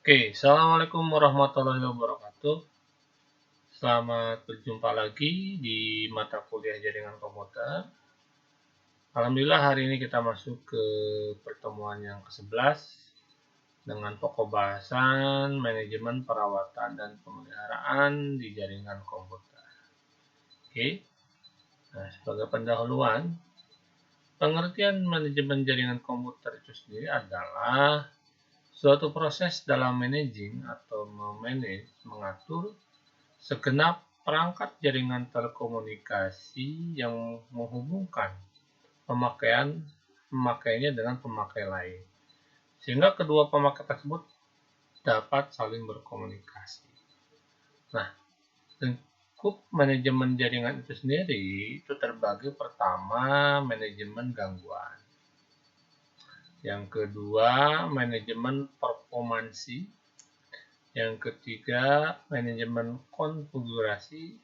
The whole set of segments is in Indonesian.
Oke, Assalamualaikum warahmatullahi wabarakatuh. Selamat berjumpa lagi di mata kuliah jaringan komputer. Alhamdulillah hari ini kita masuk ke pertemuan yang ke-11 dengan pokok bahasan manajemen perawatan dan pemeliharaan di jaringan komputer. Oke, nah sebagai pendahuluan, pengertian manajemen jaringan komputer itu sendiri adalah suatu proses dalam managing atau memanage, mengatur segenap perangkat jaringan telekomunikasi yang menghubungkan pemakainya dengan pemakai lain, sehingga kedua pemakai tersebut dapat saling berkomunikasi. Nah, lingkup manajemen jaringan itu sendiri itu terbagi pertama manajemen gangguan, yang kedua manajemen performansi, yang ketiga manajemen konfigurasi,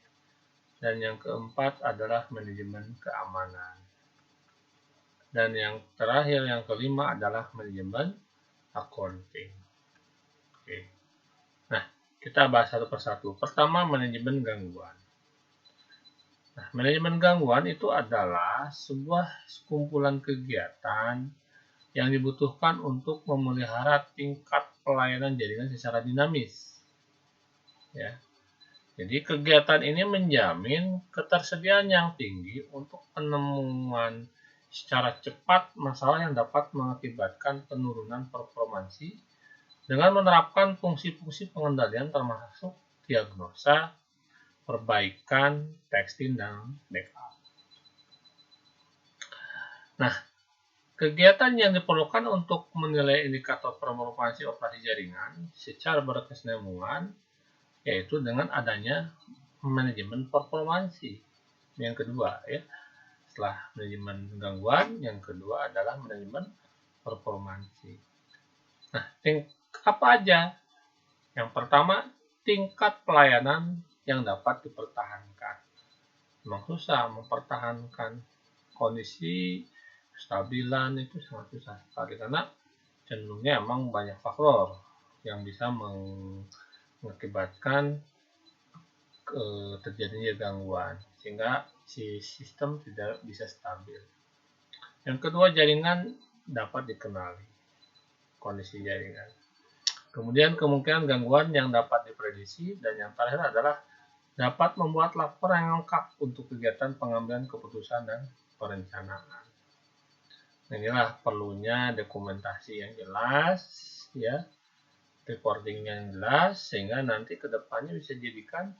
dan yang keempat adalah manajemen keamanan. Dan yang terakhir, yang kelima adalah manajemen accounting. Oke. Nah, kita bahas satu persatu. Pertama, manajemen gangguan. Nah, manajemen gangguan itu adalah sebuah kumpulan kegiatan yang dibutuhkan untuk memelihara tingkat pelayanan jaringan secara dinamis. Ya. Jadi kegiatan ini menjamin ketersediaan yang tinggi untuk penemuan secara cepat masalah yang dapat mengakibatkan penurunan performansi dengan menerapkan fungsi-fungsi pengendalian termasuk diagnosa, perbaikan, testing, dan backup. Nah, kegiatan yang diperlukan untuk menilai indikator performansi operasi jaringan secara berkesinambungan yaitu dengan adanya manajemen performansi. Yang kedua, ya, setelah manajemen gangguan, yang kedua adalah manajemen performansi. Nah, apa aja? Yang pertama, tingkat pelayanan yang dapat dipertahankan. Memang susah mempertahankan kondisi kestabilan, itu sangat susah sekali karena cenderungnya emang banyak faktor yang bisa mengakibatkan terjadinya gangguan sehingga si sistem tidak bisa stabil. Yang kedua, jaringan dapat dikenali kondisi jaringan. Kemudian kemungkinan gangguan yang dapat diprediksi, dan yang terakhir adalah dapat membuat laporan yang lengkap untuk kegiatan pengambilan keputusan dan perencanaan. Inilah perlunya dokumentasi yang jelas, ya, reportingnya yang jelas, sehingga nanti kedepannya bisa dijadikan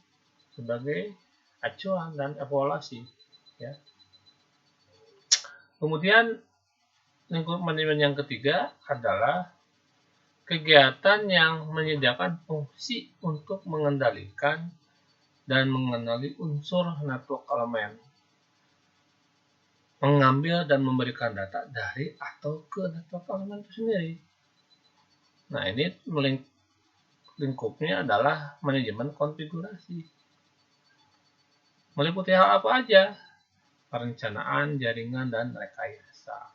sebagai acuan dan evaluasi, ya. Kemudian lingkup manajemen yang ketiga adalah kegiatan yang menyediakan fungsi untuk mengendalikan dan mengenali unsur network elemen, mengambil dan memberikan data dari atau ke network elemen itu sendiri. Nah, ini lingkupnya adalah manajemen konfigurasi. Meliputi hal apa aja? Perencanaan, jaringan, dan rekayasa.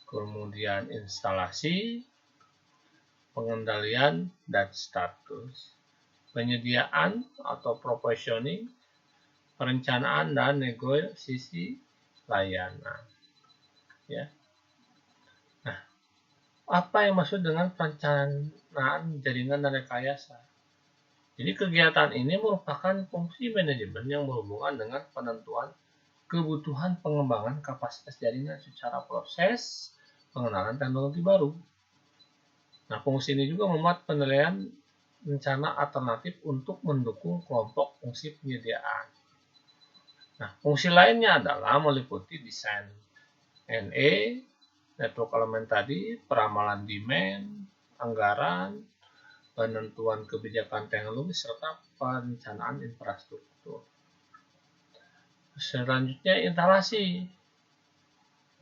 Kemudian instalasi, pengendalian, dan status. Penyediaan atau provisioning, perencanaan, dan negosiasi layanan. Ya. Nah, apa yang maksud dengan perencanaan jaringan dan rekayasa? Jadi kegiatan ini merupakan fungsi manajemen yang berhubungan dengan penentuan kebutuhan pengembangan kapasitas jaringan secara proses pengenalan teknologi baru. Nah, fungsi ini juga memuat penilaian rencana alternatif untuk mendukung kelompok fungsi penyediaan. Nah, fungsi lainnya adalah meliputi desain NE, network elemen tadi, peramalan demand, anggaran, penentuan kebijakan teknologi, serta perencanaan infrastruktur. Selanjutnya, instalasi.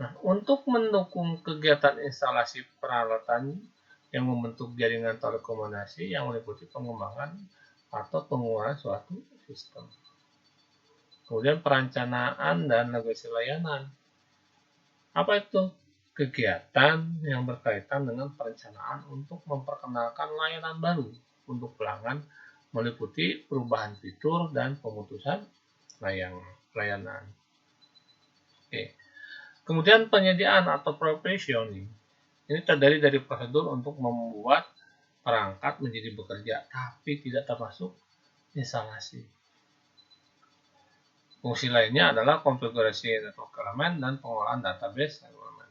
Nah, untuk mendukung kegiatan instalasi peralatan yang membentuk jaringan telekomunikasi yang meliputi pengembangan atau penguatan suatu sistem. Kemudian perencanaan dan negosiasi layanan. Apa itu? kegiatan yang berkaitan dengan perencanaan untuk memperkenalkan layanan baru untuk pelanggan, meliputi perubahan fitur dan pemutusan layanan. Oke. Kemudian penyediaan atau provisioning ini terdiri dari prosedur untuk membuat perangkat menjadi bekerja, tapi tidak termasuk instalasi. Fungsi lainnya adalah konfigurasi network elemen dan pengolahan database elemen.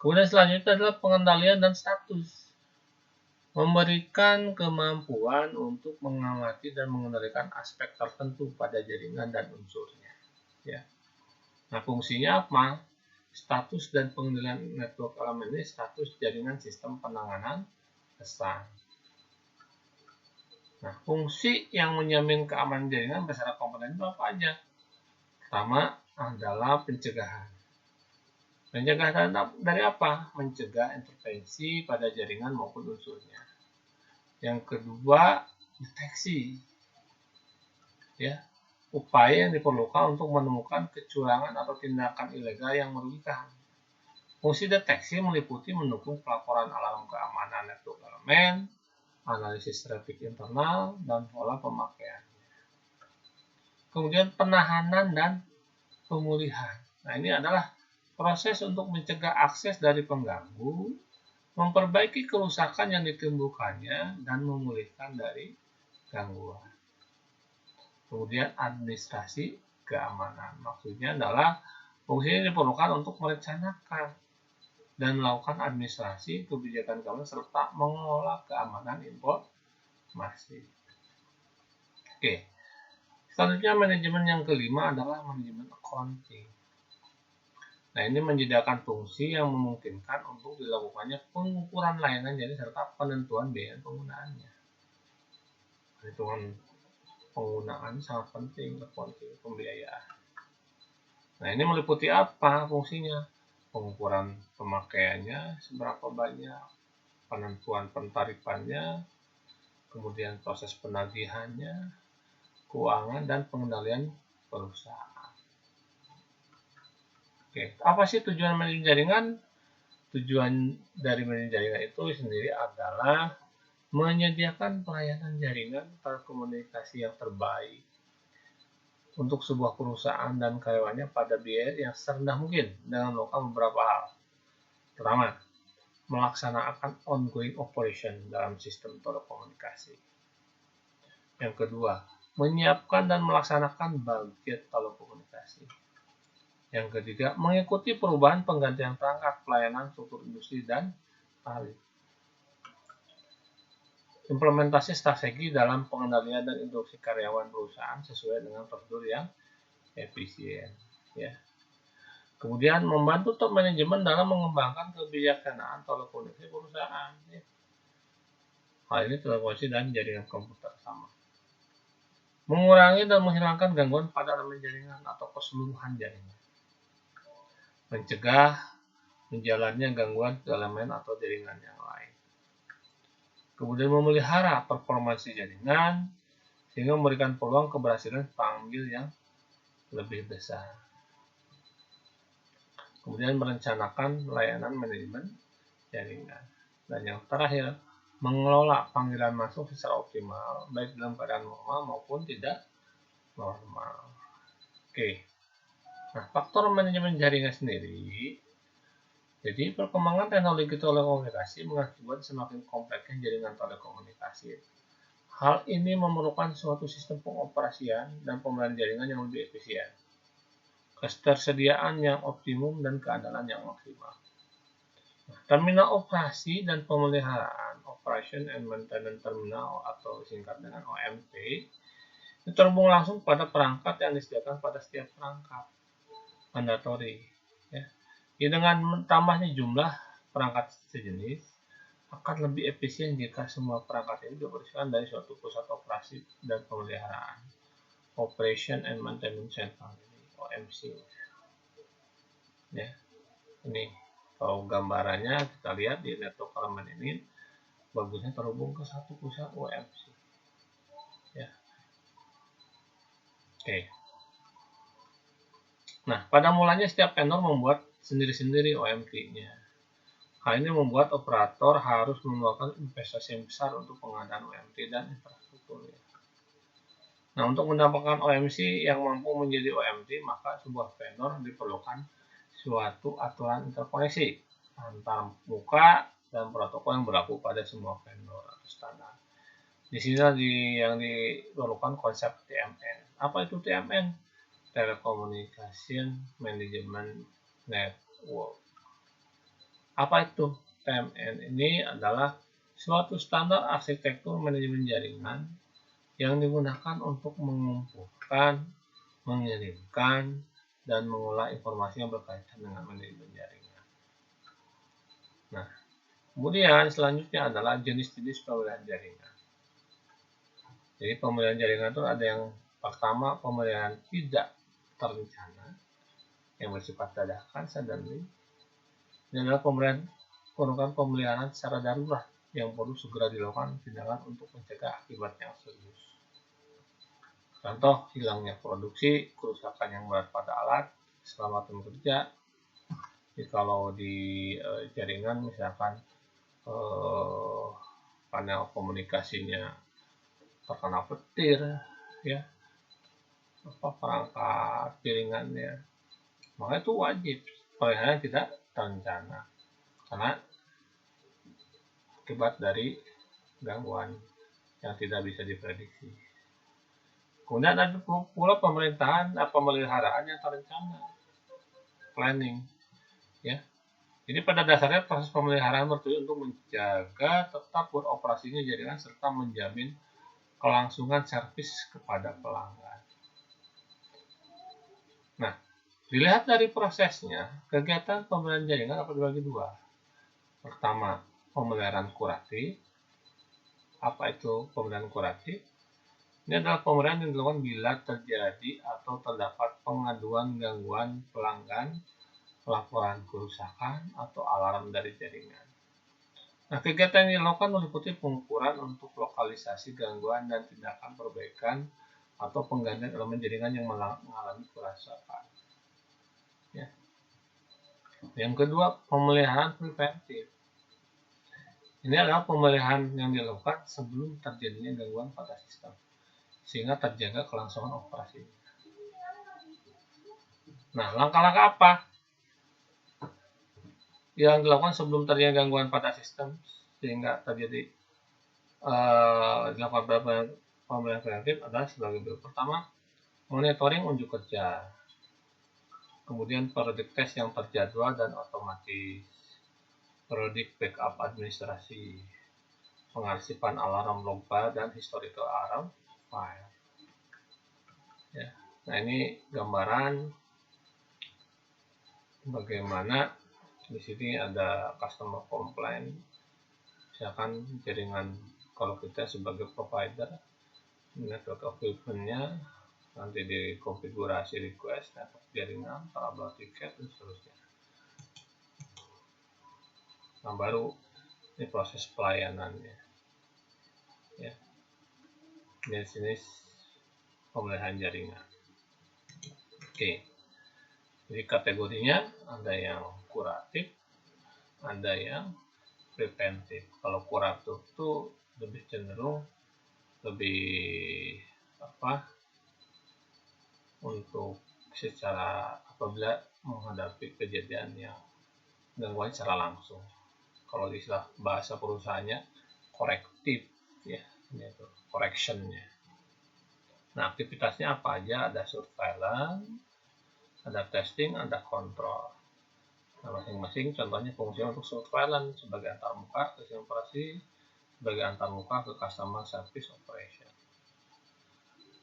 Kemudian selanjutnya adalah pengendalian dan status. Memberikan kemampuan untuk mengamati dan mengendalikan aspek tertentu pada jaringan dan unsurnya. Ya. Nah, fungsinya apa? Status dan pengendalian network elemen ini status jaringan sistem penanganan pesan. Nah, fungsi yang menjamin keamanan jaringan beserta komponen itu apa aja? Pertama adalah pencegahan. Pencegahan dari apa? Mencegah intervensi pada jaringan maupun unsurnya. Yang kedua, deteksi. Ya, upaya yang diperlukan untuk menemukan kecurangan atau tindakan ilegal yang merugikan. Fungsi deteksi meliputi mendukung pelaporan alarm keamanan network elemen, analisis traffic internal, dan pola pemakaian. Kemudian penahanan dan pemulihan. Nah, ini adalah proses untuk mencegah akses dari pengganggu, memperbaiki kerusakan yang ditimbulkannya, dan memulihkan dari gangguan. Kemudian administrasi keamanan. Maksudnya adalah fungsinya diperlukan untuk merencanakan dan melakukan administrasi kebijakan keamanan serta mengelola keamanan informasi. Oke. Selanjutnya manajemen yang kelima adalah manajemen accounting. Nah, ini menyediakan fungsi yang memungkinkan untuk dilakukannya pengukuran layanan jadi serta penentuan biaya penggunaannya. Perhitungan penggunaan sangat penting, accounting pembiayaan. Nah, ini meliputi apa fungsinya? Pengukuran pemakaiannya, seberapa banyak, penentuan pentarifannya, kemudian proses penagihannya, keuangan, dan pengendalian perusahaan. Oke, apa sih tujuan manajemen jaringan? Tujuan dari manajemen jaringan itu sendiri adalah menyediakan pelayanan jaringan telekomunikasi yang terbaik untuk sebuah perusahaan dan karyawannya pada biaya yang serendah mungkin dengan melakukan beberapa hal. Pertama, melaksanakan ongoing operation dalam sistem telekomunikasi. Yang kedua, menyiapkan dan melaksanakan budget telekomunikasi. Yang ketiga, mengikuti perubahan penggantian perangkat, pelayanan, struktur industri, dan tarif. Implementasi strategi dalam pengendalian dan induksi karyawan perusahaan sesuai dengan prosedur yang efisien. Ya. Kemudian membantu top manajemen dalam mengembangkan kebijaksanaan telekomunikasi perusahaan. Ya. Hal ini telekomunikasi dan jaringan komputer sama. Mengurangi dan menghilangkan gangguan pada elemen jaringan atau keseluruhan jaringan. Mencegah menjalannya gangguan ke elemen atau jaringan yang lain. Kemudian memelihara performansi jaringan sehingga memberikan peluang keberhasilan panggil yang lebih besar. Kemudian merencanakan layanan manajemen jaringan. Dan yang terakhir, mengelola panggilan masuk secara optimal baik dalam keadaan normal maupun tidak normal. Oke. Nah, faktor manajemen jaringan sendiri. Jadi, perkembangan teknologi telekomunikasi mengakibatkan semakin kompleksnya jaringan telekomunikasi. Hal ini memerlukan suatu sistem pengoperasian dan pemeliharaan jaringan yang lebih efisien, ketersediaan yang optimum, dan keandalan yang maksimal. Terminal operasi dan pemeliharaan Operation and Maintenance Terminal atau singkat dengan OMT itu terhubung langsung pada perangkat yang disediakan pada setiap perangkat mandatory. Ya. Dengan tambahnya jumlah perangkat sejenis akan lebih efisien jika semua perangkat ini dioperasikan dari suatu pusat operasi dan pemeliharaan Operation and Maintenance Center OMC. Ya, ini kalau gambarannya kita lihat di network elemen ini bagusnya terhubung ke satu pusat OMC. Ya. Oke. Nah, pada mulanya setiap vendor membuat sendiri-sendiri OMT-nya. Hal ini membuat operator harus mengeluarkan investasi yang besar untuk pengadaan OMT dan infrastrukturnya. Nah, untuk mendapatkan OMC yang mampu menjadi OMT, maka sebuah vendor diperlukan suatu aturan interkoneksi antar muka dan protokol yang berlaku pada semua vendor atau standar. Di sini yang diperlukan konsep TMN. Apa itu TMN? Telecommunication Management Network. Apa itu TMN? Ini adalah suatu standar arsitektur manajemen jaringan yang digunakan untuk mengumpulkan, mengirimkan, dan mengolah informasi yang berkaitan dengan manajemen jaringan. Nah, kemudian selanjutnya adalah jenis-jenis pemeliharaan jaringan. Jadi pemeliharaan jaringan itu ada yang pertama, pemeliharaan tidak terencana yang bersifat dadakan, suddenly. Ini adalah pemeliharaan secara darurat yang perlu segera dilakukan tindakan untuk mencegah akibat yang serius. Contoh, hilangnya produksi, kerusakan yang berat pada alat, keselamatan kerja. Jadi kalau di jaringan misalkan panel komunikasinya terkena petir, ya, perangkat jaringannya, maka itu wajib pemeliharaan tidak terencana karena akibat dari gangguan yang tidak bisa diprediksi. Kemudian ada pula pemeliharaan yang terencana, planning, ya. Jadi pada dasarnya proses pemeliharaan bertujuan untuk menjaga tetap beroperasinya jaringan serta menjamin kelangsungan servis kepada pelanggan. Nah, dilihat dari prosesnya, kegiatan pemeliharaan jaringan dapat dibagi dua. Pertama, pemeliharaan kuratif. Apa itu pemeliharaan kuratif? Ini adalah pemeliharaan yang dilakukan bila terjadi atau terdapat pengaduan gangguan pelanggan, laporan kerusakan, atau alarm dari jaringan. Nah, kegiatan yang dilakukan meliputi pengukuran untuk lokalisasi gangguan dan tindakan perbaikan atau penggantian elemen jaringan yang mengalami kerusakan. Ya. Yang kedua, pemeliharaan preventif. Ini adalah pemeliharaan yang dilakukan sebelum terjadinya gangguan pada sistem, sehingga terjaga kelangsungan operasi. Nah, langkah-langkah apa yang dilakukan sebelum terjadinya gangguan pada sistem sehingga terjadi dilakukan pemeliharaan preventif adalah sebagai berikut. Pertama, monitoring unjuk kerja. Kemudian periodik tes yang terjadwal dan otomatis. Periodik backup administrasi. Pengarsipan alarm log file dan historical alarm file. Ya. Nah, ini gambaran bagaimana di sini ada customer complaint. Misalkan jaringan, kalau kita sebagai provider network equipment-nya nanti di konfigurasi request, network jaringan, trouble ticket, dan seterusnya. Nah, baru ini proses pelayanannya. Ya. Jenis-jenis pemeliharaan jaringan. Oke. Jadi kategorinya ada yang kuratif, ada yang preventif. Kalau kuratif itu lebih cenderung untuk secara apabila menghadapi kejadian yang gangguan secara langsung. Kalau di istilah bahasa perusahaannya korektif, ya, itu correctionnya. Nah, aktivitasnya apa aja? Ada surveillance, ada testing, ada kontrol. Nah, masing-masing contohnya fungsinya untuk surveillance sebagai antarmuka ke sistem operasi, sebagai antarmuka ke customer service operation.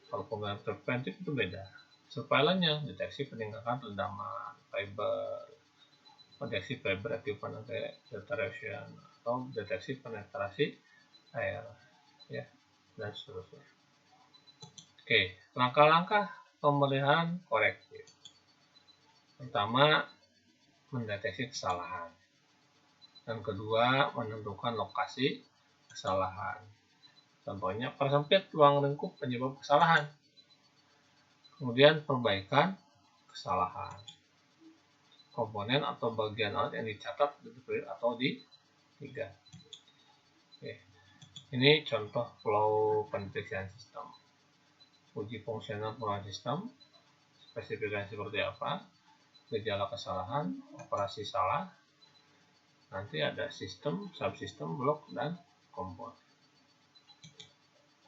Kalau pemeliharaan preventif itu beda. Surveillance-nya deteksi peningkatan rendaman fiber, deteksi fiber equipment deterioration, atau deteksi penetrasi air, ya, dan seterusnya. Oke, langkah-langkah pemeliharaan korektif. Pertama, mendeteksi kesalahan. Dan kedua, menentukan lokasi kesalahan. Contohnya, persempit ruang lingkup penyebab kesalahan. Kemudian, perbaikan kesalahan. komponen atau bagian alat yang dicatat di clear atau di 3. Oke. Ini contoh flow pendeteksian sistem. Uji fungsional penggunaan sistem, spesifikasi seperti apa, gejala kesalahan, operasi salah, nanti ada sistem, subsistem, blok, dan komponen.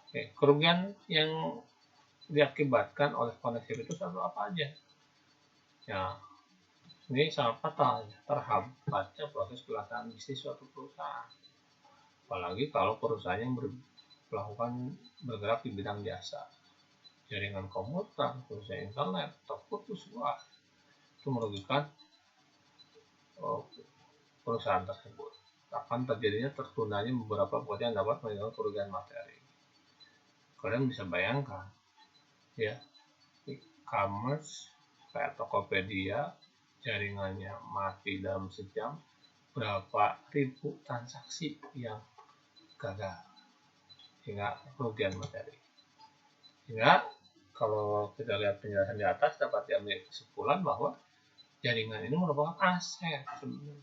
Oke, kerugian yang diakibatkan oleh konektivitas atau apa aja? Ya, ini sangat fatal, terhambatnya proses pelaksanaan bisnis suatu perusahaan. Apalagi kalau perusahaan yang bergerak di bidang jasa, jaringan komputer, perusahaan internet, terputus, wah, itu merugikan perusahaan tersebut. Akan terjadinya tertundanya beberapa pekerjaan yang dapat menimbulkan kerugian materi. Kalian bisa bayangkan, ya, e-commerce kayak Tokopedia, jaringannya mati dalam sejam, berapa ribu transaksi yang gagal, hingga kerugian materi. Sehingga kalau kita lihat penjelasan di atas dapat diambil kesimpulan bahwa jaringan ini merupakan aset sebenarnya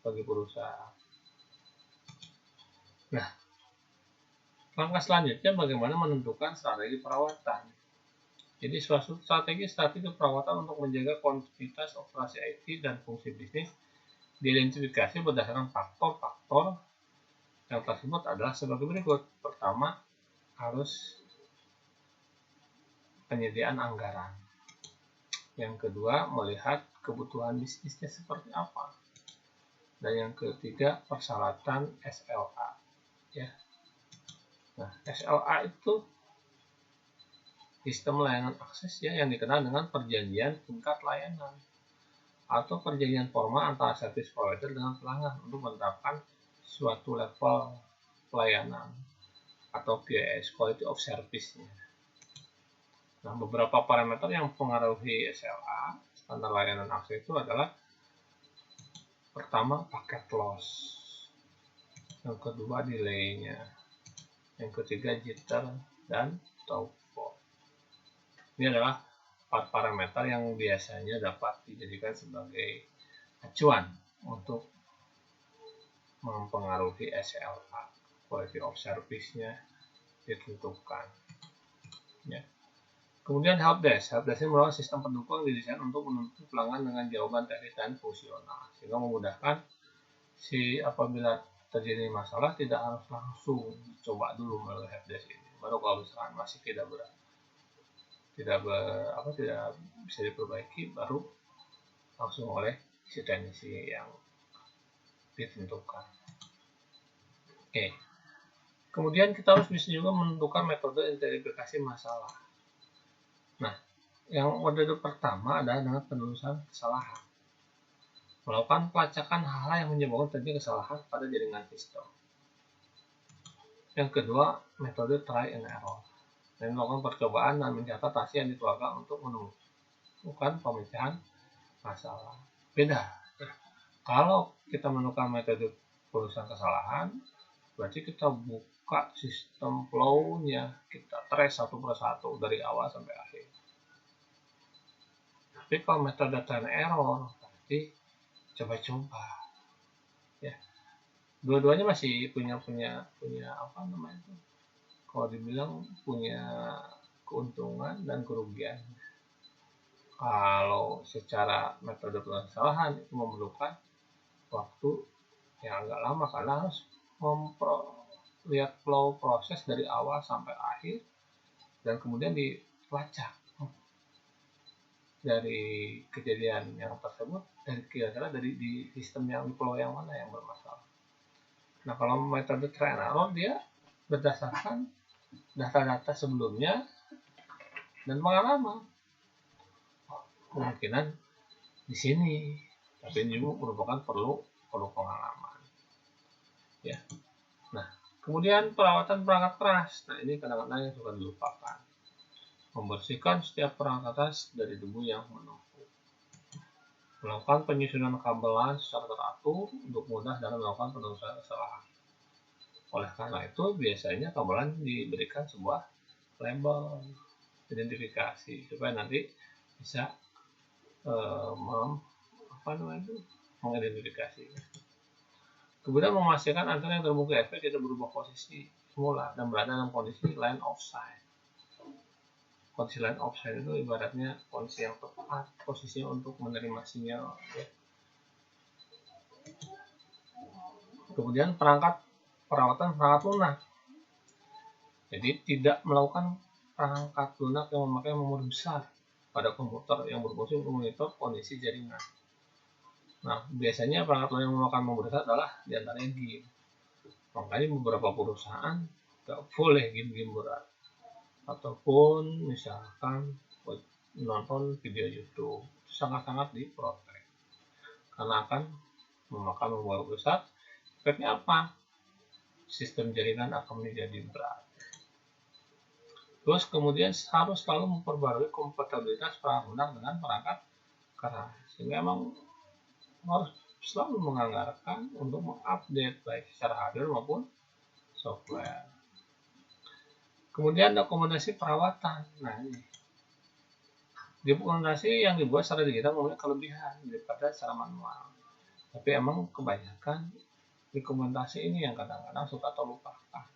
bagi perusahaan. Nah, langkah selanjutnya bagaimana menentukan strategi perawatan. Jadi suatu strategi perawatan untuk menjaga kontinuitas operasi IT dan fungsi bisnis diidentifikasi berdasarkan faktor-faktor yang tersebut adalah sebagai berikut. Pertama, harus penyediaan anggaran. Yang kedua, melihat kebutuhan bisnisnya seperti apa. Dan yang ketiga, persyaratan SLA. Ya. Nah, SLA itu sistem layanan akses ya, yang dikenal dengan perjanjian tingkat layanan atau perjanjian formal antara service provider dengan pelanggan untuk menetapkan suatu level pelayanan atau QoS, quality of service-nya. Nah, beberapa parameter yang mempengaruhi SLA, standar layanan akses itu adalah pertama, paket loss, yang kedua, delay-nya, yang ketiga, jitter, dan top fault. Ini adalah 4 parameter yang biasanya dapat dijadikan sebagai acuan untuk mempengaruhi SLA, quality of service-nya ditentukan. Ya. Kemudian helpdesk. Helpdesk ini merupakan sistem pendukung yang didesain untuk menuntut pelanggan dengan jawaban teknis dan fungsional, sehingga memudahkan apabila terjadi masalah tidak harus langsung coba dulu melalui helpdesk ini. Baru kalau misalkan masih tidak bisa diperbaiki, baru langsung oleh si teknisi yang ditentukan. Oke. Kemudian kita harus bisa juga menentukan metode identifikasi masalah. Nah, yang metode pertama adalah dengan penelusuran kesalahan. Melakukan pelacakan hal-hal yang menyebabkan terjadi kesalahan pada jaringan sistem. Yang kedua, metode try and error. Dan melakukan percobaan dan mencatat hasil yang dikeluarkan untuk menemukan pemecahan masalah. Beda. Kalau kita menemukan metode penelusuran kesalahan, berarti kita buka sistem flow-nya, kita trace satu persatu dari awal sampai akhir. Tapi kalau metode try and error, berarti coba-coba. Ya. Dua-duanya masih punya apa namanya itu? Kalau dibilang punya keuntungan dan kerugian. Kalau secara metode kesalahan itu memerlukan waktu yang agak lama karena harus lihat flow proses dari awal sampai akhir dan kemudian dilacak dari kejadian yang tersebut kira-kira dari di sistem yang di flow yang mana yang bermasalah. Nah, kalau metode try and error dia berdasarkan data-data sebelumnya dan pengalaman. Kemungkinan di sini, tapi ini juga merupakan perlu pengalaman. Ya. Nah, kemudian perawatan perangkat keras. Nah, ini kadang-kadang yang suka dilupakan. Membersihkan setiap perangkat keras dari debu yang menumpuk. Melakukan penyusunan kabelan secara teratur untuk mudah dalam melakukan penelusuran kesalahan. Oleh karena itu, biasanya kabelan diberikan sebuah label identifikasi supaya nanti bisa mengidentifikasi. Kemudian memastikan antena yang terbungkus efek tidak berubah posisi semula dan berada dalam kondisi line of sight. Kondisi line of sight itu ibaratnya kondisi yang tepat posisinya untuk menerima sinyal. Ya. Kemudian perawatan perangkat lunak. Jadi tidak melakukan perangkat lunak yang memakai memori besar pada komputer yang berfungsi untuk memonitor kondisi jaringan. Nah, biasanya perangkat lunak yang memakai memori besar adalah diantaranya game. Makanya beberapa perusahaan nggak boleh game-game berat. Ataupun misalkan nonton video YouTube, sangat-sangat diprotek. Karena akan memakan memori besar. Efeknya apa? Sistem jaringan akan menjadi berat. Terus kemudian harus selalu memperbarui kompatibilitas perangkat lunak dengan perangkat keras. Sehingga memang harus selalu menganggarkan untuk mengupdate baik secara hardware maupun software. Kemudian dokumentasi perawatan. Nah ini, dokumentasi yang dibuat secara digital mempunyai kelebihan daripada secara manual. Tapi emang kebanyakan dokumentasi ini yang kadang-kadang suka terlupakan.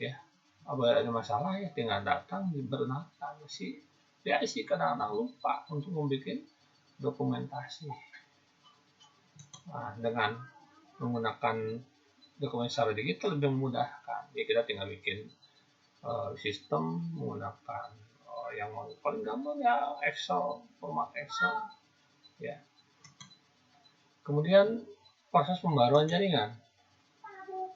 Ya, apabila ada masalah ya tinggal datang dibenarkan sih. Ya sih kadang-kadang lupa untuk membuat dokumentasi. Nah, dengan menggunakan dokumen secara digital lebih memudahkan. Ya kita tinggal bikin sistem menggunakan yang paling gampang ya Excel, format Excel. Ya. Kemudian proses pembaruan jaringan.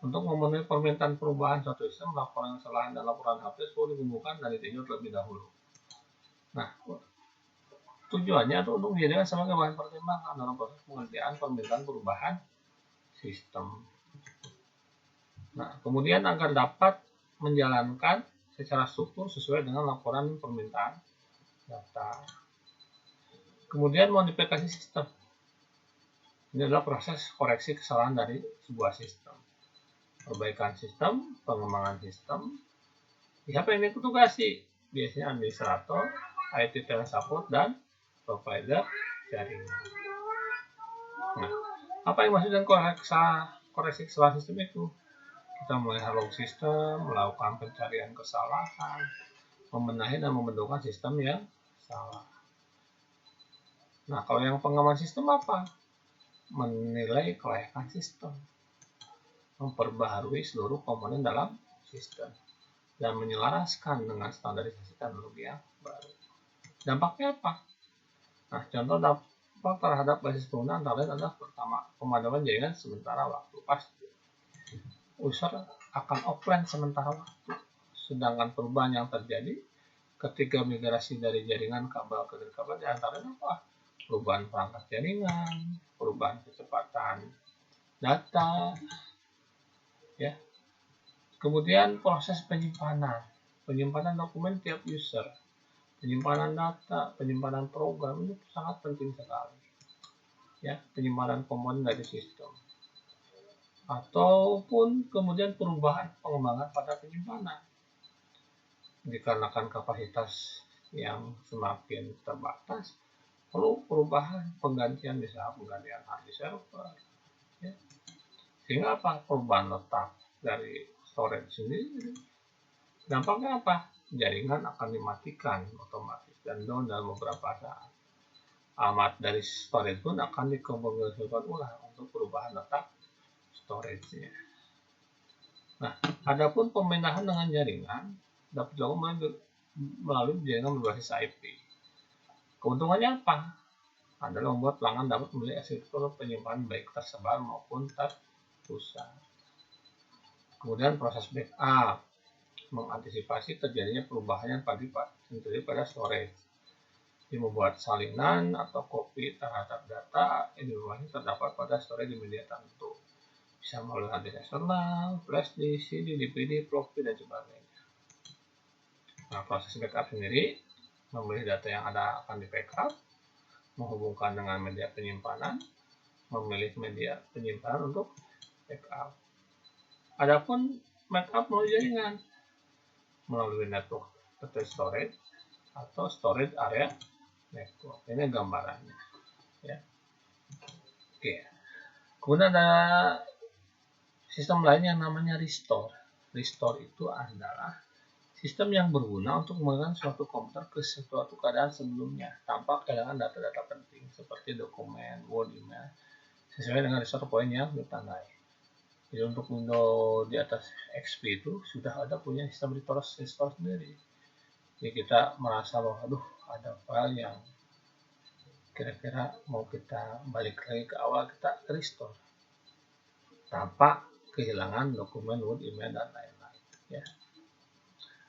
Untuk memenuhi permintaan perubahan suatu sistem, laporan kesalahan dan laporan update perlu dikumpulkan dan ditinjau terlebih dahulu. Nah, tujuannya itu untuk dijadikan sebagai bahan pertimbangan dalam proses pengerjaan permintaan perubahan sistem. Nah, kemudian agar dapat menjalankan secara struktur sesuai dengan laporan permintaan data. Kemudian modifikasi sistem. Ini adalah proses koreksi kesalahan dari sebuah sistem. Perbaikan sistem, pengembangan sistem. Siapa yang ditugasi? Biasanya administrator, IT talent support, dan provider jaringan. Nah, apa yang maksud dengan koreksi kesalahan sistem itu? Kita melihat log sistem, melakukan pencarian kesalahan, membenahi dan membentukkan sistem yang salah. Nah, kalau yang pengaman sistem apa? Menilai kelayakan sistem, memperbaharui seluruh komponen dalam sistem, dan menyelaraskan dengan standarisasi teknologi yang baru. Dampaknya apa? Nah, contoh dampak terhadap basis pengguna antara lain adalah pertama, pemadaman jaringan sementara waktu. Pasti user akan offline sementara waktu. Sedangkan perubahan yang terjadi ketika migrasi dari jaringan kabel ke kabel diantaranya apa? Perubahan perangkat jaringan, perubahan kecepatan data, ya. Kemudian proses penyimpanan dokumen tiap user, penyimpanan data, penyimpanan program itu sangat penting sekali. Ya, penyimpanan komponen dari sistem. Ataupun kemudian perubahan pengembangan pada penyimpanan. Dikarenakan kapasitas yang semakin terbatas, perlu perubahan penggantian, misalnya penggantian hard disk server. Ya. Sehingga apa? Perubahan letak dari storage sendiri. Dampaknya apa? Jaringan akan dimatikan otomatis dan down dalam beberapa saat. Alamat dari storage pun akan dikonfigurasikan ulang untuk perubahan letak storage-nya. Nah, adapun pemindahan dengan jaringan dapat dilakukan melalui jaringan berbasis IP. Keuntungannya apa? Adalah membuat pelanggan dapat memilih arsitektur penyimpanan baik tersebar maupun terpusat. Kemudian proses backup mengantisipasi terjadinya perubahan yang terjadi pada storage. Ini membuat salinan atau copy terhadap data informasi terdapat pada storage di media tertentu. Bisa melalui hard disk eksternal, flash disk, CD, DVD, floppy, dan sebagainya. Nah, proses backup sendiri memilih data yang akan di backup, menghubungkan dengan media penyimpanan, memilih media penyimpanan untuk backup. Adapun backup melalui jaringan, melalui network storage atau storage area network. Ini gambarannya. Ya. Oke. Kemudian ada sistem lain yang namanya restore. Restore itu adalah sistem yang berguna untuk mengembalikan suatu komputer ke suatu keadaan sebelumnya tanpa kehilangan data-data penting seperti dokumen, Word, email sesuai dengan restore point yang ditandai. Jadi untuk Windows di atas XP itu sudah ada punya sistem restore sendiri. Jadi kita merasa bahwa aduh ada file yang kira-kira mau kita balik lagi ke awal, kita restore tanpa kehilangan dokumen, Word, email, dan lain-lain. Ya.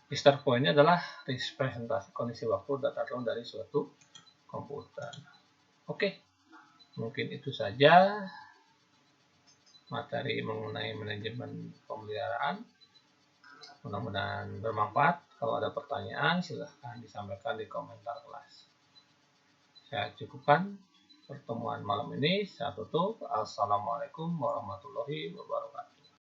Restore point-nya adalah representasi kondisi waktu data download dari suatu komputer. Oke, mungkin itu saja materi mengenai manajemen pemeliharaan. Mudah-mudahan bermanfaat. Kalau ada pertanyaan, silahkan disampaikan di komentar kelas. Saya cukupkan pertemuan malam ini. Saya tutup. Assalamualaikum warahmatullahi wabarakatuh.